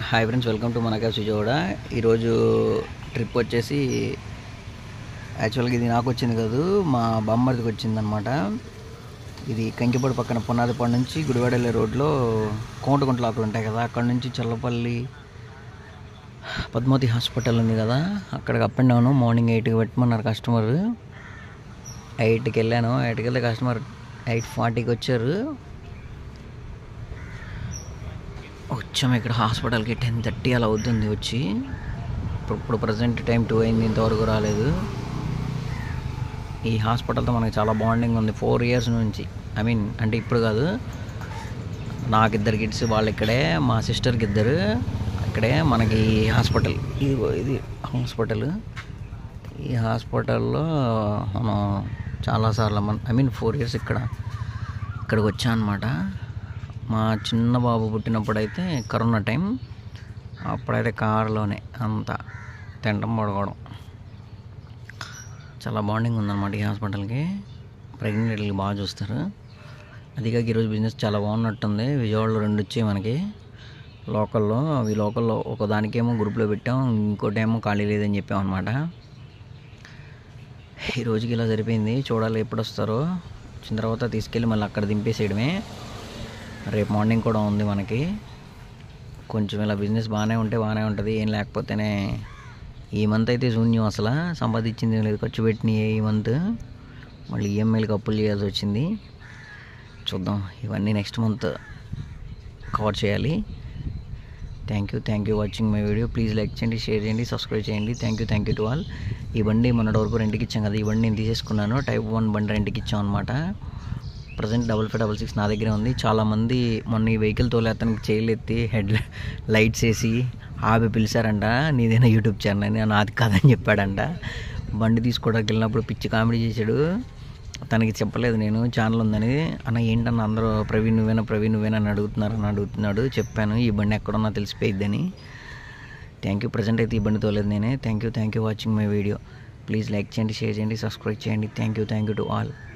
Hi friends, welcome to మన cab Vijayawada. ఈరోజు trip వచ్చేసి యాక్చువల్గా ఇది నాకు వచ్చింది కాదు, మా బామ్మర్దికి వచ్చిందనమాట. ఇది కంకిపాడు పక్కన పునాదిపాడు నుంచి గుడివాడ వెళ్ళే రోడ్లో కోంటగుంట లోపల ఉంటాయి కదా, అక్కడ నుంచి చల్లపల్లి పద్మావతి హాస్పిటల్ ఉంది కదా, అక్కడికి అప్ అండ్ డౌన్ మార్నింగ్ 8కి పెట్టమన్నారు కస్టమర్. 8కి వెళ్ళాను. 8కి వెళ్తే కస్టమర్ 8:40కి వచ్చారు. వచ్చాము ఇక్కడ హాస్పిటల్కి. 10:30 అలా అవుతుంది వచ్చి. ఇప్పుడు ప్రజెంట్ టైం 2 అయింది, ఇంతవరకు రాలేదు. ఈ హాస్పిటల్తో మనకి చాలా బాండింగ్ ఉంది 4 ఇయర్స్ నుంచి. అంటే ఇప్పుడు కాదు, నాకు 2 కిడ్స్, వాళ్ళు ఇక్కడే, మా సిస్టర్కి 2 ఇక్కడే. మనకి హాస్పిటల్ ఇది హాస్పిటల్. ఈ హాస్పిటల్లో మనం చాలాసార్లు 4 ఇయర్స్ ఇక్కడికి వచ్చాను అనమాట. మా చిన్న బాబు పుట్టినప్పుడైతే కరోనా టైం, అప్పుడైతే కారులోనే అంతా తినడం పడుకోవడం. చాలా బాండింగ్ ఉందన్నమాట ఈ హాస్పిటల్కి. ప్రెగ్నెంట్లకి బాగా చూస్తారు. అదిగాక ఈరోజు బిజినెస్ చాలా బాగున్నట్టుంది. విజయవాడలో 2 వచ్చాయి మనకి లోకల్లో. అవి లోకల్లో ఒకదానికేమో గ్రూప్లో పెట్టాం, ఇంకోటేమో ఖాళీ లేదని చెప్పాం అనమాట. ఈ రోజుకి ఇలా సరిపోయింది. చూడాలి ఎప్పుడు వస్తారో. వచ్చిన తర్వాత తీసుకెళ్ళి మళ్ళీ అక్కడ దింపేసేయడమే. రేపు మార్నింగ్ కూడా ఉంది మనకి. కొంచెం ఇలా బిజినెస్ బాగానే ఉంటే బాగానే ఉంటుంది, ఏం లేకపోతేనే. ఈ మంత్ అయితే శూన్యం, అసలు సంపాదించింది లేదు, ఖర్చు పెట్టినాయి ఈ మంత్. మళ్ళీ ఈఎంఐలకి అప్పులు చేయాల్సి వచ్చింది. చూద్దాం, ఇవన్నీ నెక్స్ట్ మంత్ కవర్ చేయాలి. Thank you watching my video. Please like చేయండి, షేర్ చేయండి, సబ్స్క్రైబ్ చేయండి. Thank you to all. ఈ బండి మొన్నటి వరకు రెంట్కి ఇచ్చాం కదా, ఈ బండి నేను తీసేసుకున్నాను. Type 1 బండి రెంట్కి ఇచ్చాం అనమాట. ప్రజెంట్ 5566 నా దగ్గరే ఉంది. చాలామంది మొన్న ఈ వెహికల్ తోలేతనికి చేయలెత్తి హెడ్ లైట్స్ వేసి ఆపి పిలిచారంట, నీదైనా యూట్యూబ్ ఛానల్ అని. నాది కాదని చెప్పాడంట. బండి తీసుకోవడానికి వెళ్ళినప్పుడు పిచ్చి కామెడీ చేశాడు. తనకి చెప్పలేదు నేను ఛానల్ ఉందని. అన్న ఏంటన్న అందరూ ప్రవీణ్ నువ్వేనా అని అడుగుతున్నాడు. చెప్పాను, ఈ బండి ఎక్కడున్నా తెలిసిపోయిద్దని. Thank you. ప్రజెంట్ అయితే ఈ బండి తోలేదు నేనే. Thank you watching my video. Please like చేయండి, షేర్ చేయండి, సబ్స్క్రైబ్ చేయండి. Thank you to all.